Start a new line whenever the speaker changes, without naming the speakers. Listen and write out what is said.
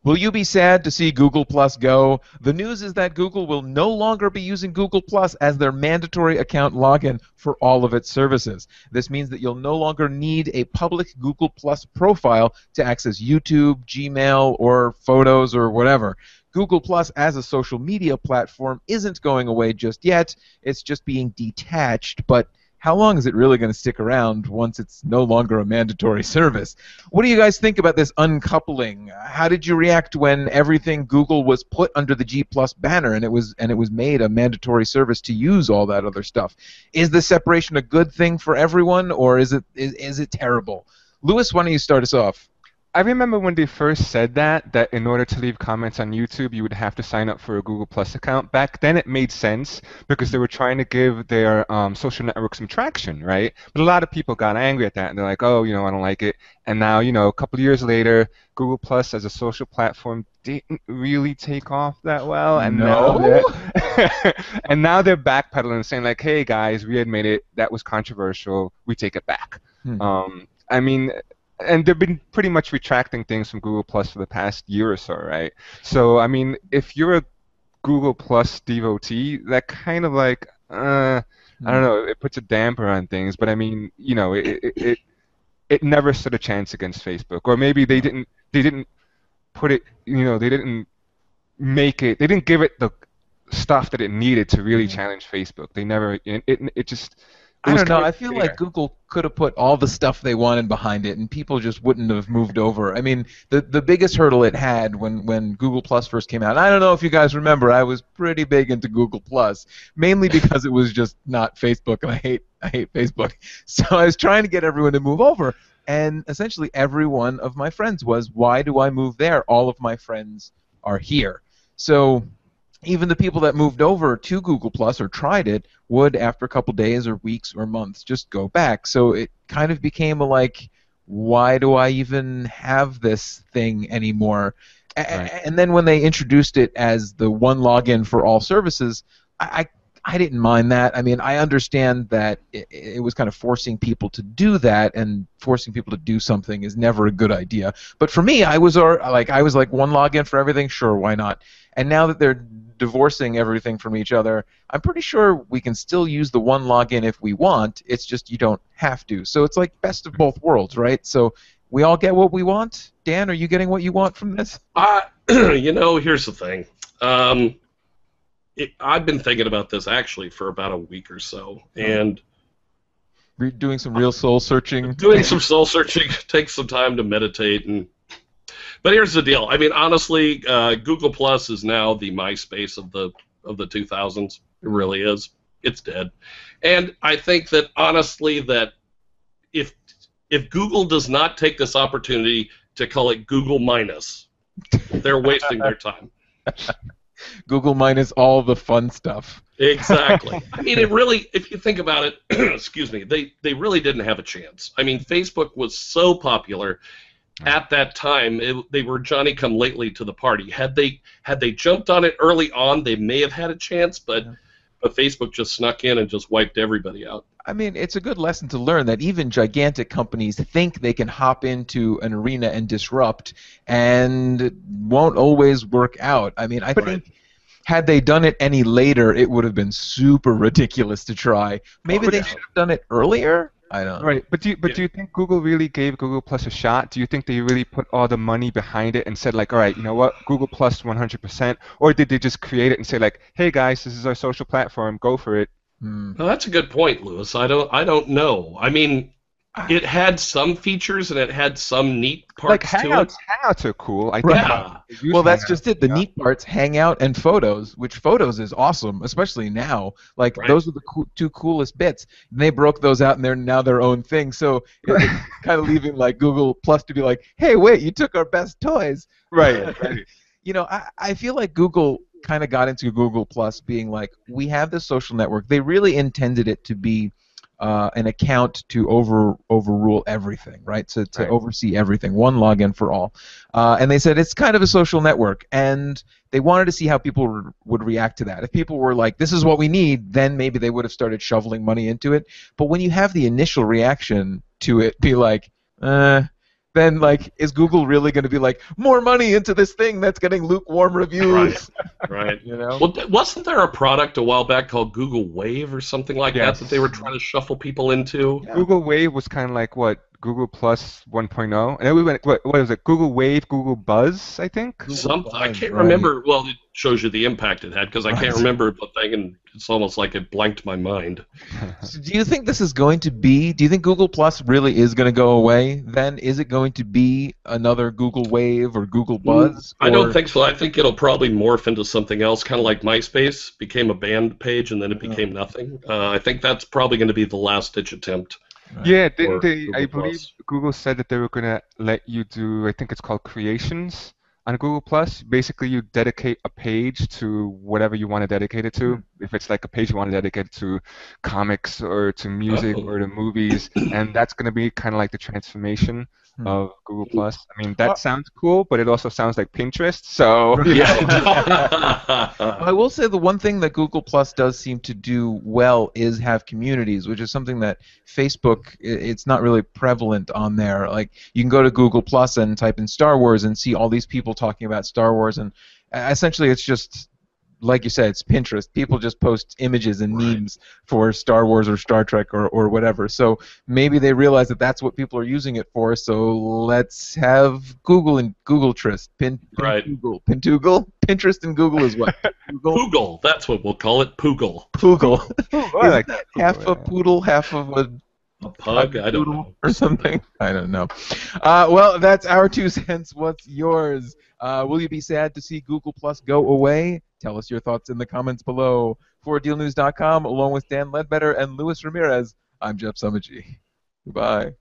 Will you be sad to see Google Plus go? The news is that Google will no longer be using Google Plus as their mandatory account login for all of its services. This means that you'll no longer need a public Google Plus profile to access YouTube, Gmail, or Photos, or whatever. Google Plus as a social media platform isn't going away just yet. It's just being detached, but how long is it really going to stick around once it's no longer a mandatory service? What do you guys think about this uncoupling? How did you react when everything Google was put under the G Plus banner and it was made a mandatory service to use all that other stuff? Is the separation a good thing for everyone, or is it terrible? Lewis, why don't you start us off?
I remember when they first said that in order to leave comments on YouTube, you would have to sign up for a Google Plus account. Back then, it made sense because they were trying to give their social network some traction, right? But a lot of people got angry at that, and they're like, oh, I don't like it. And now, a couple of years later, Google Plus as a social platform didn't really take off that well, and
No.
and now they're backpedaling and saying like, hey guys, we admit it, that was controversial, we take it back. I mean. And they've been pretty much retracting things from Google Plus for the past year or so, right? So, I mean, if you're a Google Plus devotee, that kind of like, I don't know, it puts a damper on things. But I mean, it never stood a chance against Facebook, or maybe they didn't put it, they didn't make it, they didn't give it the stuff that it needed to really challenge Facebook. They never, it just.
I don't know. I feel like Google could have put all the stuff they wanted behind it, and people just wouldn't have moved over. I mean, the biggest hurdle it had when Google Plus first came out, I don't know if you guys remember, I was pretty big into Google Plus, mainly because it was just not Facebook, and I hate Facebook. So I was trying to get everyone to move over, and essentially every one of my friends was, why do I move there? All of my friends are here. So even the people that moved over to Google Plus or tried it would, after a couple days or weeks or months, just go back. So it kind of became why do I even have this thing anymore? Right. And then when they introduced it as the one login for all services, I didn't mind that. I mean, I understand that it was kind of forcing people to do that, and forcing people to do something is never a good idea. But for me, I was like one login for everything. Sure, why not? And now that they're divorcing everything from each other, I'm pretty sure we can still use the one login if we want. It's just you don't have to. So it's like best of both worlds, right? So we all get what we want. Dan, are you getting what you want from this?
Here's the thing. I've been thinking about this actually for about a week or so, and
doing some real soul searching.
Doing some soul searching takes some time to meditate, but here's the deal. I mean, honestly, Google Plus is now the MySpace of the 2000s. It really is. It's dead, and I think that honestly that if Google does not take this opportunity to call it Google minus, they're wasting their time.
Google minus all the fun stuff.
Exactly. I mean, it really, if you think about it, excuse me, they really didn't have a chance. I mean, Facebook was so popular at that time. They were Johnny-come-lately to the party. Had they jumped on it early on, they may have had a chance, but Facebook just snuck in and just wiped everybody out.
I mean, it's a good lesson to learn that even gigantic companies think they can hop into an arena and disrupt, and it won't always work out. I mean, I think had they done it any later, it would have been super ridiculous to try. Maybe they should have done it earlier. I don't know.
Right, but do you think Google really gave Google Plus a shot? Do you think they really put all the money behind it and said like, all right, you know what, Google Plus 100%, or did they just create it and say like, hey guys, this is our social platform, go for it?
Well, that's a good point, Lewis. I don't know. I mean, it had some features and it had some neat parts
to it. Hangouts are cool. I think.
Well, that's just it. The neat parts, Hangout and Photos, which Photos is awesome, especially now. Like those are the two coolest bits. And they broke those out, and they're now their own thing. So it's kind of leaving like Google Plus to be like, hey, wait, you took our best toys.
Right.
I feel like Google kind of got into Google Plus being like, we have this social network. They really intended it to be an account to overrule everything, right? To oversee everything, one login for all. And they said it's kind of a social network, and they wanted to see how people would react to that. If people were like, this is what we need, then maybe they would have started shoveling money into it. But when you have the initial reaction to it be like, then like, is Google really going to be like, more money into this thing that's getting lukewarm reviews?
Right.
You know?
Well, wasn't there a product a while back called Google Wave or something like
Yes.
that they were trying to shuffle people into?
Yeah.
Google Wave was kind of like what Google Plus 1.0, and then we went. What was it? Google Wave, Google Buzz, I think.
I
Buzz,
can't
right.
remember. Well, it shows you the impact it had because I
Right.
can't remember the thing, and it's almost like it blanked my mind.
So do you think this is going to be? Do you think Google Plus really is going to go away? Then is it going to be another Google Wave or Google Buzz?
I don't think so. I think it'll probably morph into something else, kind of like MySpace became a banned page and then it became nothing. I think that's probably going to be the last-ditch attempt.
Yeah,
for
didn't they?
Google
I believe
Plus.
Google said that they were gonna let you do. I think it's called creations on Google Plus. Basically, you dedicate a page to whatever you want to dedicate it to. If it's like a page you want to dedicate it to comics or to music
Oh.
or to movies, and that's gonna be kind of like the transformation of Google Plus. I mean, that sounds cool, but it also sounds like Pinterest. So
I will say the one thing that Google Plus does seem to do well is have communities, which is something that Facebook, it's not really prevalent on there. Like, you can go to Google Plus and type in Star Wars and see all these people talking about Star Wars, and essentially it's just, like you said, it's Pinterest. People just post images and memes for Star Wars or Star Trek or whatever. So maybe they realize that that's what people are using it for. So let's have Google and Googletrist. Google. Pinterest and Google is what?
Poogle. That's what we'll call it. Poogle.
Poogle.
I like
Isn't
that.
that half a poodle, half of a
Pug. I don't know.
or something? I don't know. Well, that's our 2 cents. What's yours? Will you be sad to see Google Plus go away? Tell us your thoughts in the comments below. For DealNews.com, along with Dan Ledbetter and Luis Ramirez, I'm Jeff Summergy. Goodbye.